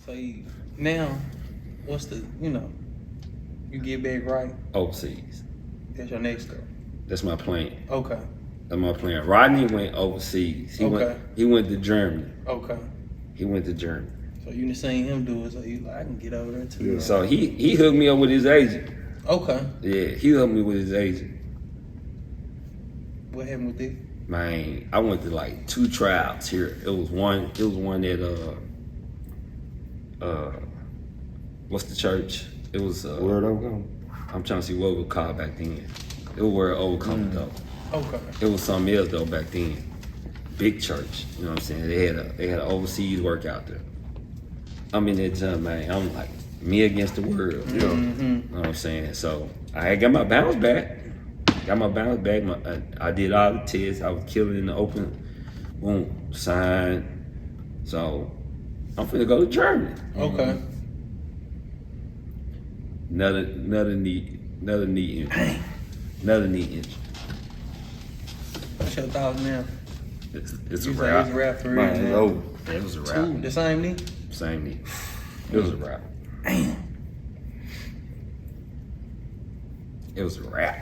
So now, what's the, you get back right? Overseas. That's your next goal. That's my plan. Okay. That's my plan. Rodney went overseas. He went to Germany. Okay. He went to Germany. So you done seen him do it, so you like, I can get over there too. Yeah. So he hooked me up with his agent. Okay. Yeah, he hooked me with his agent. What happened with it? Man, I went to like 2 trials here. It was one at what's the church? It was Word Overcome. I'm trying to see what it was called back then. It was Word Overcome though. Okay. It was something else though back then. Big church, you know what I'm saying? They had an overseas workout there. I'm in that gym, man. I'm like me against the world. You know what I'm saying? So I got my balance back. I did all the tests. I was killing in the open. Boom, signed. So I'm finna go to Germany. Okay. Another knee injury. Another knee injury. What's your thoughts now? It's a You say wrap. it's a wrap for real. Man, it's now. over. Yeah, it was a wrap. The same knee? Same knee. It was a wrap. Damn. It was a wrap.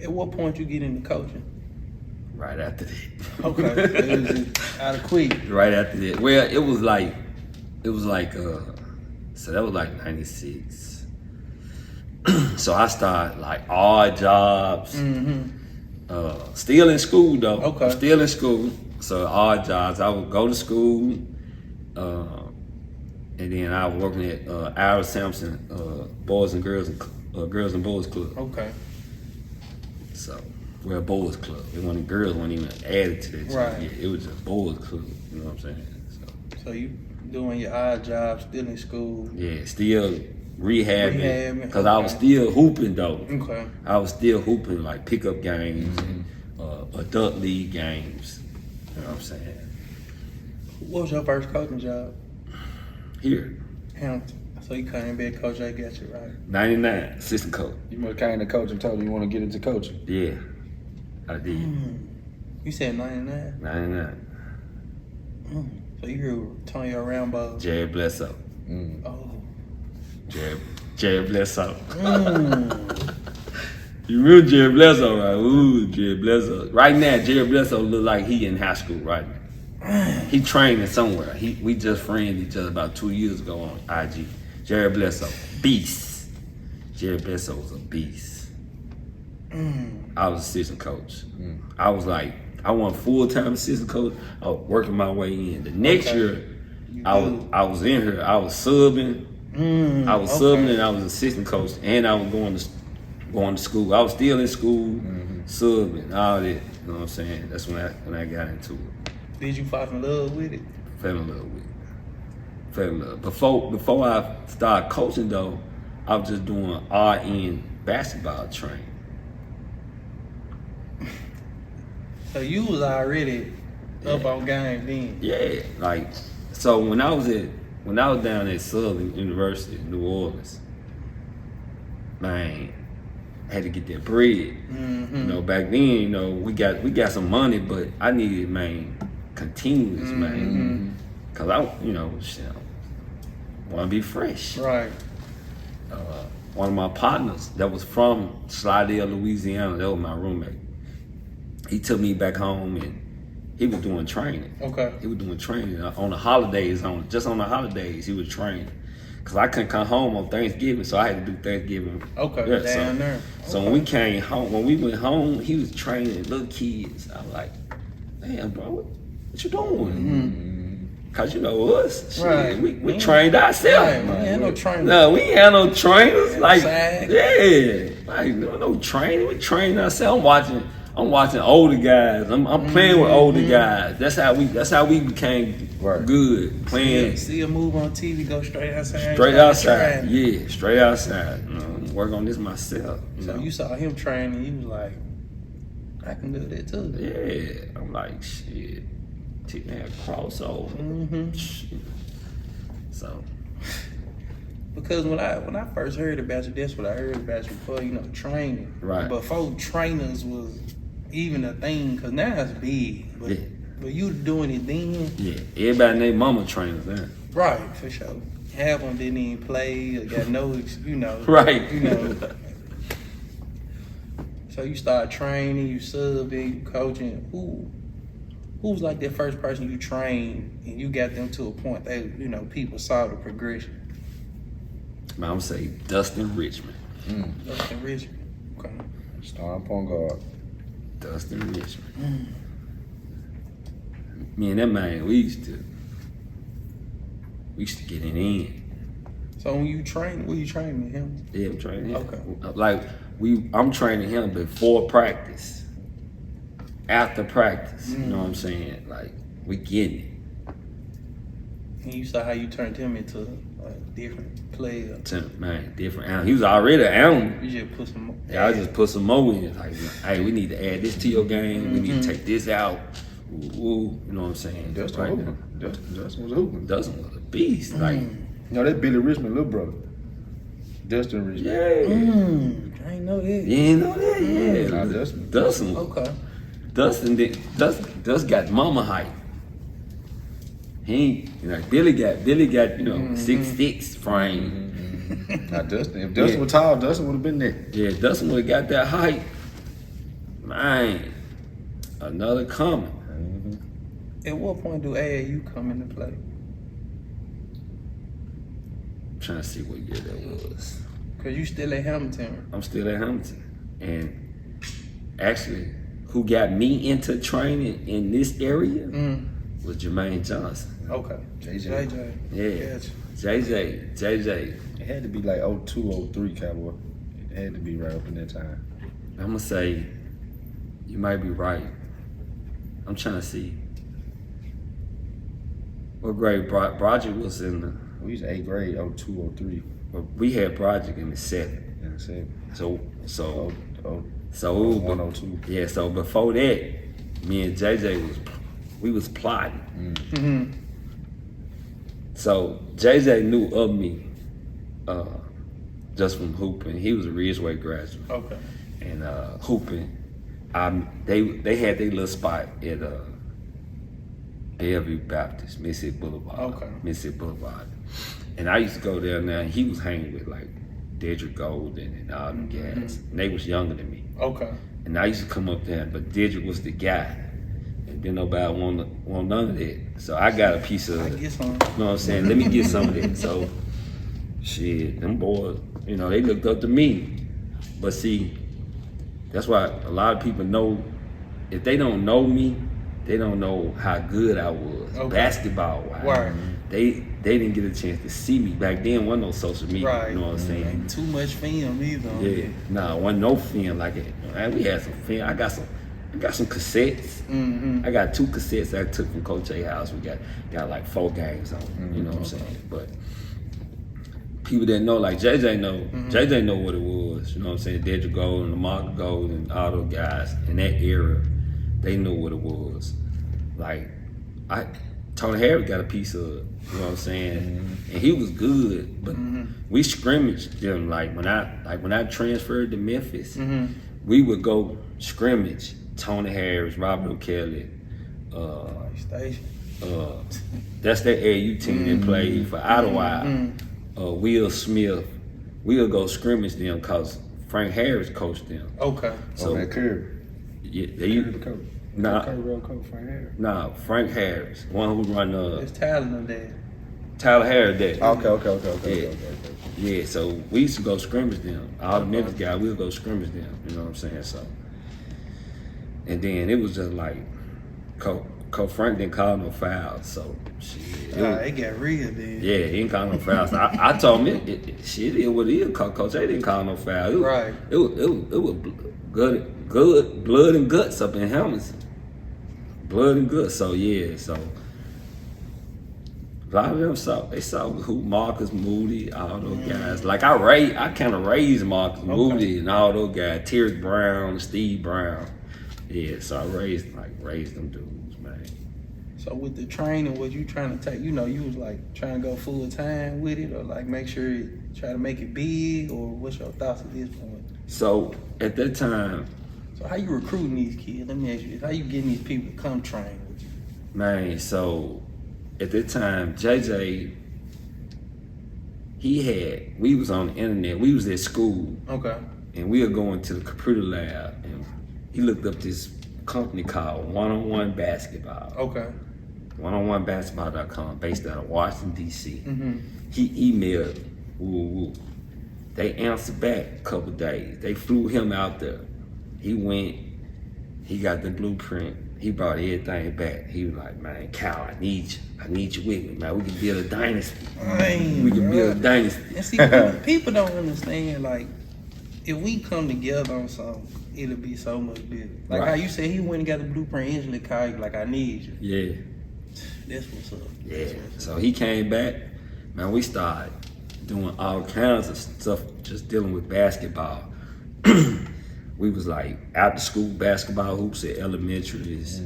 At what point you get into coaching? Right after that. Okay. So it was just out of quick. Right after that. Well, it was like, so that was like 96. So I started like odd jobs. Still in school though. Okay. Still in school. So odd jobs. I would go to school, and then I was working at Ira Sampson Boys and Girls and Boys Club. Okay. So we're a boys club. It wasn't girls, wasn't even added to that. Right. Yeah, it was just boys club. You know what I'm saying? So you doing your odd job, still in school. Yeah, still rehabbing. Because I was okay. still hooping though. Okay. I was still hooping like pickup games and adult league games. You know what I'm saying? What was your first coaching job? Here, Hampton. So you came back, coach, I got you right. 99, assistant coach. You must came to coach and told you want to get into coaching. Yeah, I did. You said 99? 99. So you hear Tony Rambo. Jerry Bledsoe. Oh. Jerry Bledsoe. You remember Jerry Bledsoe, right? Ooh, Jerry Bledsoe. Right now, Jerry Bledsoe look like he in high school right now. He training somewhere. We just friended each other about 2 years ago on IG. Jerry Bledsoe, beast. Jerry Bledsoe was a beast. I was assistant coach. I was like, I wasn't full-time assistant coach. I was working my way in. The next year, I was in here. I was subbing. I was subbing and I was assistant coach, and I was going to school. I was still in school, subbing, all that. You know what I'm saying? That's when I got into it. Did you fall in love with it? Fell in love with it. Fell in love. Before I started coaching though, I was just doing RN basketball training. So you was already up on game then? Yeah, like so when I was down at Southern University in New Orleans, man, I had to get that bread. You know, back then, we got some money, but I needed, man, continuous, man. Cause I want to be fresh. Right. One of my partners that was from Slidell, Louisiana, that was my roommate. He took me back home and he was doing training. Okay. He was doing training on the holidays. Just on the holidays, he was training. Cause I couldn't come home on Thanksgiving, so I had to do Thanksgiving. Okay, Yeah, down there. So when we came home, when we went home, he was training little kids. I was like, damn, bro, what you doing? Cause you know us, shit, Right. we trained ourselves. Right. We ain't no trainers. No, we ain't had no trainers. Like, Sag. yeah, like no training. We trained ourselves. I'm watching older guys. I'm playing with older guys. That's how we became good. Playing See a move on TV, go straight outside. straight outside. Train. Yeah, straight outside. Work on this myself. So you saw him training, you was like, I can do that too. Yeah, I'm like, shit. Take that crossover. Shit. So Because when I first heard about you, that's what I heard about you before, training. Right. Before trainers was even a thing, because now it's big. But you doing it then? yeah, everybody named mama trainers then. Right, for sure. Half of them didn't even play or got no, Right. So you start training, you subbing, you coaching. Who was like that first person you trained and you got them to a point that, people saw the progression? Man, I'm gonna say Dustin Richmond. Dustin Richmond. Okay. Starting point guard. Dustin Richmond. Me and that man, we used to get it in. So when you train, were you training him? Yeah, I'm training him. Okay. Like I'm training him before practice, after practice. You know what I'm saying? Like we getting it. And you saw how you turned him into a different player. Man, different animal. He was already an animal. You just put some. Yeah, I just put some more in it. Like, hey, we need to add this to your game. We need to take this out. Ooh, you know what I'm saying? Dustin Right hooping. Dustin was hooping. Dustin was a beast. Like, That Billy Richmond little brother. Dustin Richmond. yeah. I ain't know that. You ain't know that? Yeah. Nah, Dustin. Dustin. Okay. Dustin got mama height. He ain't, Billy got 6'6" frame. Now Dustin. If Dustin was tall, Dustin would have been there. Yeah, Dustin would have got that height. Man, another coming. At what point do AAU come into play? I'm trying to see what year that was. Cause you still at Hamilton. I'm still at Hamilton. And actually, who got me into training in this area was Jermaine Johnson. Okay. JJ. Yeah. Gotcha. JJ. It had to be like 02, 03, Cowboy. It had to be right up in that time. I'm gonna say, you might be right. I'm trying to see. What grade Broderick was in the, We was 8th grade, 02, 03. we had Broderick in the 7th. And I said, So oh, it was 102. yeah, so before that, me and JJ we was plotting. So JJ knew of me just from hooping. He was a Ridgeway graduate. Okay. And hooping, they had their little spot at Bellevue Baptist, Mississippi Boulevard. Okay. Mississippi Boulevard. And I used to go there now, and he was hanging with like Dedrick Golden and all them guys. And they was younger than me. Okay. And I used to come up there, but Dedrick was the guy. And then nobody want none of that. So I got a piece of I it. get some. You know what I'm saying? Let me get some of that. So, shit, them boys, they looked up to me. But see, that's why a lot of people know, if they don't know me, they don't know how good I was, basketball-wise. Right. They didn't get a chance to see me. Back then, wasn't no social media, Right. you know what I'm saying? Ain't too much film either. Yeah, nah, wasn't no film like it. Man, we had some film. I got some cassettes. I got 2 cassettes I took from Coach A house. We got like 4 games on. You know what I'm saying? But people that know, like JJ know. JJ know what it was. You know what I'm saying? Dedrick Golden, Lamar Golden, all those guys in that era, they knew what it was. Like Tony Harris got a piece of it. You know what I'm saying? And he was good, but we scrimmaged them. Like when I transferred to Memphis, we would go scrimmage. Tony Harris, Robert O'Kelly, Station. that's that AAU team that played for Ottawa. Will Smith, we'll go scrimmage them because Frank Harris coached them. Okay. So that Curry. yeah, Curry the coach. Nah. Curry real coach, Frank Harris. Nah, Frank Harris, one who run There's talent in there. Tyler Harris that. Okay. Yeah, so we used to go scrimmage them. All the Memphis guys, we would go scrimmage them. You know what I'm saying? So, and then it was just like, Coach Frank didn't call no fouls. So, shit. It got real then. Yeah, he didn't call no fouls. So I told him shit is what it is. Coach A didn't call no fouls. It was good blood and guts up in Hamilton. Blood and guts. So yeah, so a lot of them saw who Marcus Moody, all those guys. Like I kind of raised Marcus Moody and all those guys. Terry Brown, Steve Brown. Yeah, so I raised them dudes, man. So with the training, was you trying to take? You was like trying to go full time with it, or like make sure try to make it big, or what's your thoughts at this point? So at that time, so how you recruiting these kids? Let me ask you this: how you getting these people to come train with you? man, so at that time, JJ we was on the internet, we was at school, Okay. and we were going to the computer lab, and he looked up this company called One-on-One Basketball. Okay. OneOnOneBasketball.com, based out of Washington, D.C. Mm-hmm. He emailed, woo. They answered back a couple days. They flew him out there. He went, he got the blueprint. He brought everything back. He was like, man, Cal, I need you with me, man. We can build a dynasty. We can build a dynasty. And see, people don't understand, like, if we come together on something, it'll be so much better. Like Right. how you said he went and got the blueprint, instantly called you, like, I need you. Yeah. That's what's up. Yeah. So he came back, man, we started doing all kinds of stuff, just dealing with basketball. We was like after school basketball hoops at elementaries,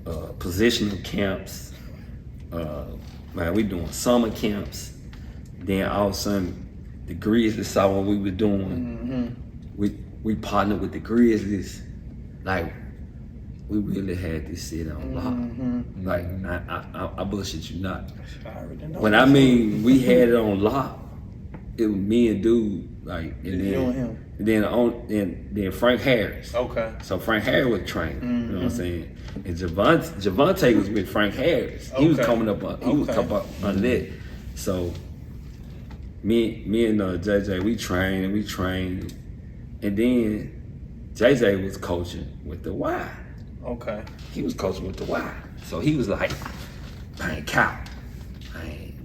positional camps. Man, we doing summer camps. Then all of a sudden, the Grizzlies saw what we were doing. We partnered with the Grizzlies. Like, we really had this shit on lock. Like, I bullshit you not. I already know. When I mean we had it on lock, it was me and dude, like, and You and him. then Frank Harris. Okay. So Frank Harris was trained. You know what I'm saying? And Javante was with Frank Harris. He was Okay. coming up. He was coming up under that. So me and JJ, we trained, and then JJ was coaching with the Y. Okay. He was coaching with the Y. So he was like, man, Cal,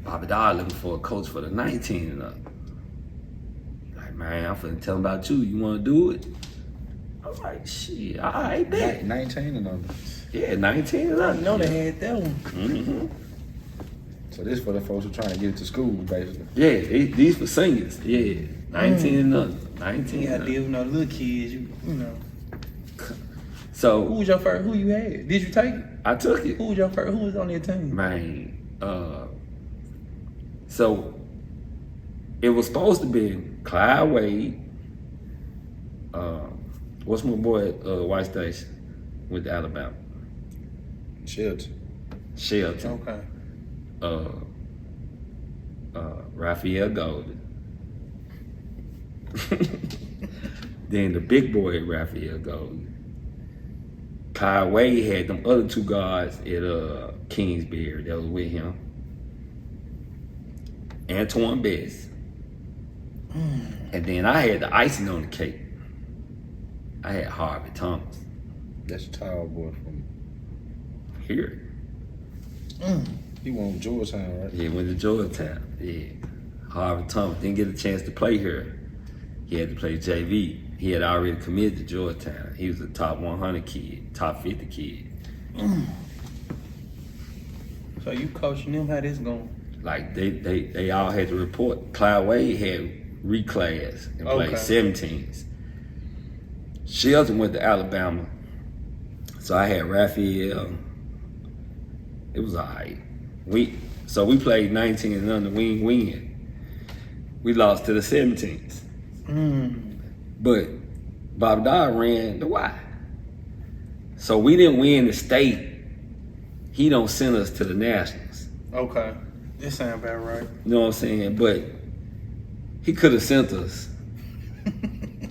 Bobby Dodd looking for a coach for the 19 and up. Like, man, I'm finna tell him about you. You wanna do it? I was like, shit, all right, bet. 19 and under. Yeah, 19 and up. I know they had that one. Mm-hmm. So this for the folks who trying to get it to school, basically. Yeah, these for seniors. Yeah, 19 and up. 19 You and gotta up. deal with no little kids, you know. Who So was your first, who you had? Did you take it? I took it. Who was your first, who was on your team? Man, so it was supposed to be Clyde Wade, what's my boy, White Station with Alabama? Shelton. Shelton, Okay. Raphael Golden. Then the big boy, Raphael Golden. Clyde Wade had them other two guards at Kingsbury that was with him. Antoine Best. And then I had the icing on the cake. I had Harvey Thomas. That's a tall boy from Here. he went to Georgetown, right? Yeah, went to Georgetown. Yeah. Harvey Thomas didn't get a chance to play here. He had to play JV. He had already committed to Georgetown. He was a top 100 kid, top 50 kid. So you coaching them, how this going? Like they all had to report. Clyde Wade had reclass and played 17s. Shelton went to Alabama. So I had Raphael. It was all right. We played 19 and under, we didn't win. We lost to the 17s. But Bob Dodd ran the Y. So we didn't win the state. He don't send us to the nationals. Okay. This sound about right. You know what I'm saying? But he could have sent us.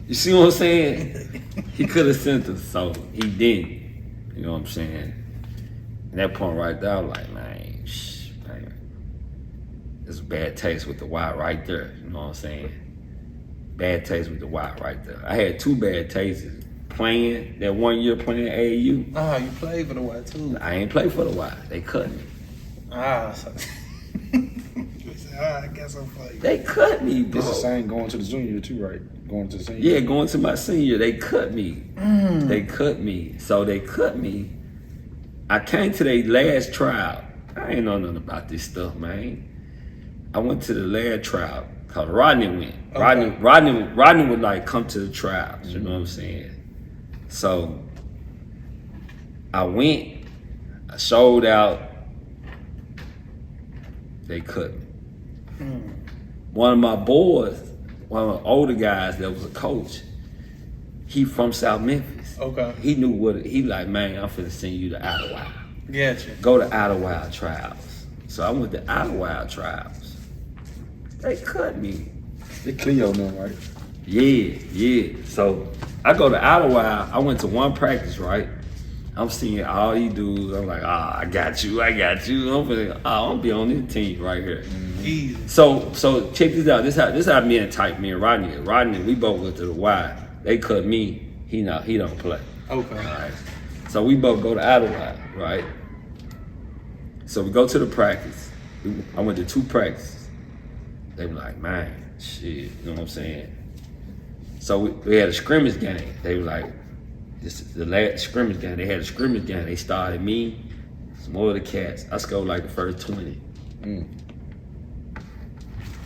You see what I'm saying? He could have sent us, so he didn't. You know what I'm saying? And that point right there, I was like, man, it's a bad taste with the Y right there. You know what I'm saying? Bad taste with the Y right there. I had two bad tastes playing that 1 year playing AAU. Ah, you played for the Y too. I ain't play for the Y. They cut me. Ah, so I guess I'm playing. They cut me, bro. It's the same going to the junior too, right? Going to the senior. Yeah, going to my senior, they cut me. They cut me. So they cut me. I came to their last trial. I ain't know nothing about this stuff, man. I went to the last trial because Rodney went. Okay. Rodney would like come to the trials, you know what I'm saying? So I went, I showed out, they cut me. One of my boys, one of the older guys that was a coach, he from South Memphis. Okay. He knew he like, man, I'm finna send you to Idlewild. Gotcha. Go to Idlewild trials. So I went to Idlewild Tribes. They cut me. The Cleo now, right? Yeah. So I go to Idlewild. I went to one practice, right? I'm seeing all these dudes. I'm like, I got you. I'm gonna be on this team right here. Easy. So check this out. This how me and Rodney. Rodney, we both went to the Y. They cut me. He don't play. Okay. All right. So we both go to Idlewild, right? So we go to the practice. I went to 2 practices. They were like, man, shit, you know what I'm saying? So we had a scrimmage game. They were like, this is the last scrimmage game. They had a scrimmage game. They started me, some more of the cats. I scored like the first 20. And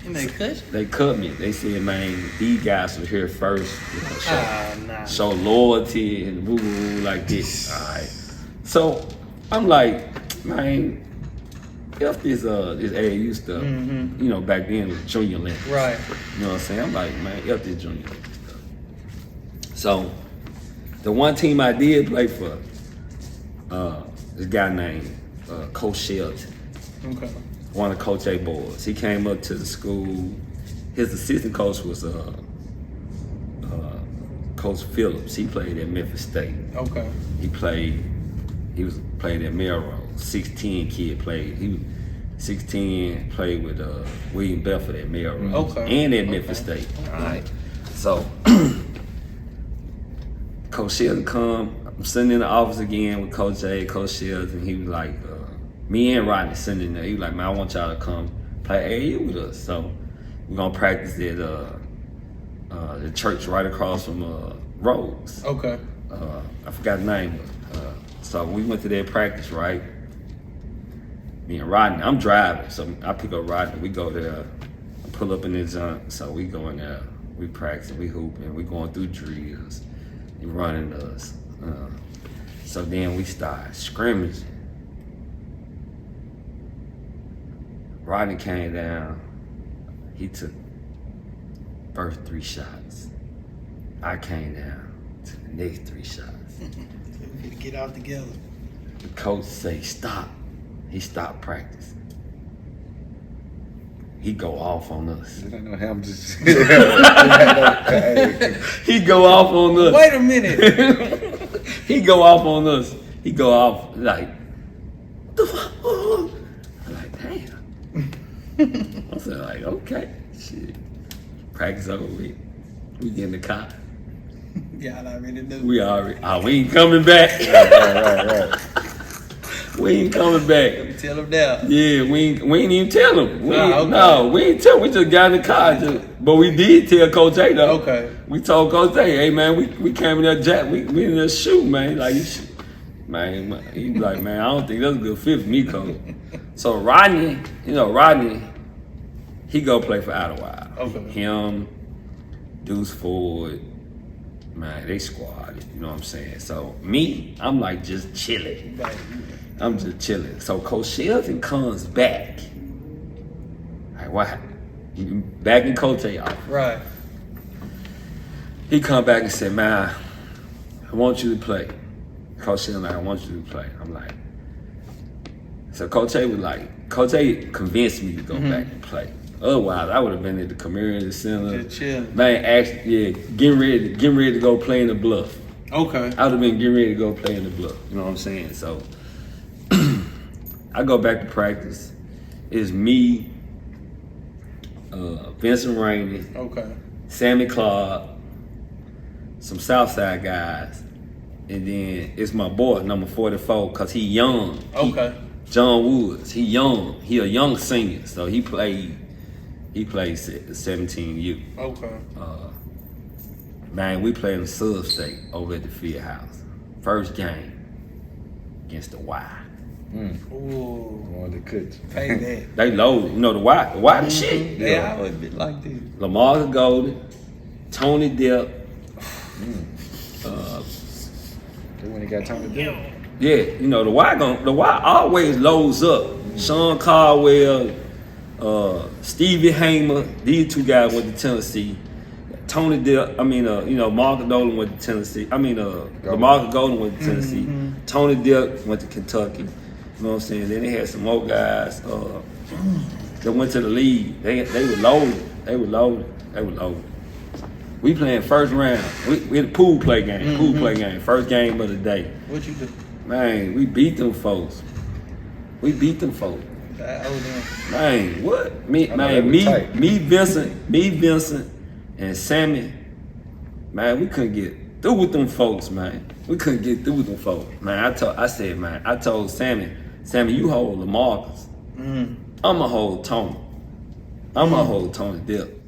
they cut you? They cut me. They said, man, these guys were here first. You know, show loyalty and woo like this. All right. So I'm like, man, F this AAU stuff. You know, back then it was junior league. Right. You know what I'm saying? I'm like, man, F this junior league stuff. So the one team I did play for, this guy named Coach Shelton. Okay. One of Coach A boys. He came up to the school. His assistant coach was Coach Phillips. He played at Memphis State. Okay. He played at Melrose. 16 kid played. He was 16, played with William Bedford at Melrose. Okay. And at Memphis State. All right. So Coach Shelton come. I'm sitting in the office again with Coach A, Coach Shelton. He was like, me and Rodney sitting in there. He was like, man, I want y'all to come play AAU with us. So we're gonna practice at the church right across from Rose. Okay. I forgot the name. So we went to their practice, right? Me and Rodney, I'm driving, so I pick up Rodney. We go there, I pull up in the junk. So we go in there, we practice, we hooping, we going through drills, he running us. So then we start scrimmaging. Rodney came down, he took first 3 shots. I came down to the next 3 shots. Get out together. The coach say, stop. He stopped practice. He go off on us. I don't know how I'm just. He go off on us. Wait a minute. He go off on us. He go off like, what the fuck? I'm like, damn. I said, like, okay, shit. Practice over with. We get in the car. Y'all already knew. We ain't coming back. Right. We ain't coming back. Tell them now. Yeah, we ain't even tell him. Okay. No, we ain't tell him. We just got in the car. But we did tell Coach A though. Okay. We told Coach A, hey man, we came in there, Jack. We in there shoot, man. Like, man, he was like, man, I don't think that's a good fit for me, Coach. So Rodney, he go play for Idlewild. Okay. Him, Deuce Ford, man, they squad. You know what I'm saying? So me, I'm like just chilling. Right. I'm just chilling. So Coach Shelton comes back. Like, what? Back in Coach A office. Right. He come back and said, man, I want you to play. Coach Shelton, like, I want you to play. I'm like, so Coach A was like, Coach A convinced me to go back and play. Otherwise, I would have been at the community center. Just chilling. Man, actually, yeah, getting ready to go play in the Bluff. Okay. I would have been getting ready to go play in the Bluff. You know what I'm saying? So I go back to practice. It's me, Vincent Rainey, Okay. Sammy Clark, some Southside guys, and then it's my boy, number 44, cause he young. Okay. John Woods. He young. He a young senior, so he played 17U. Okay. Man, we played in Sub State over at the field house. First game against the Y. Ooh. One that could. Pay that. They loaded. You know the Y the shit. They always been like this. Lamar Golden, Tony Depp. When he got time to do it. Yeah, you know the Y always loads up. Sean Caldwell, Stevie Hamer, these 2 guys went to Tennessee. Tony Depp, Mark Dolan went to Tennessee. Lamar Golden went to Tennessee. Tony Depp went to Kentucky. You know what I'm saying? Then they had some more guys that went to the league. They were loaded. They were loaded. We playing first round. We had a pool play game. First game of the day. What you do? Man, we beat them folks. Man, what? Me, Vincent, and Sammy. Man, we couldn't get through with them folks, man. Man, I told Sammy, you hold the markers. I'ma hold Tony. Dip.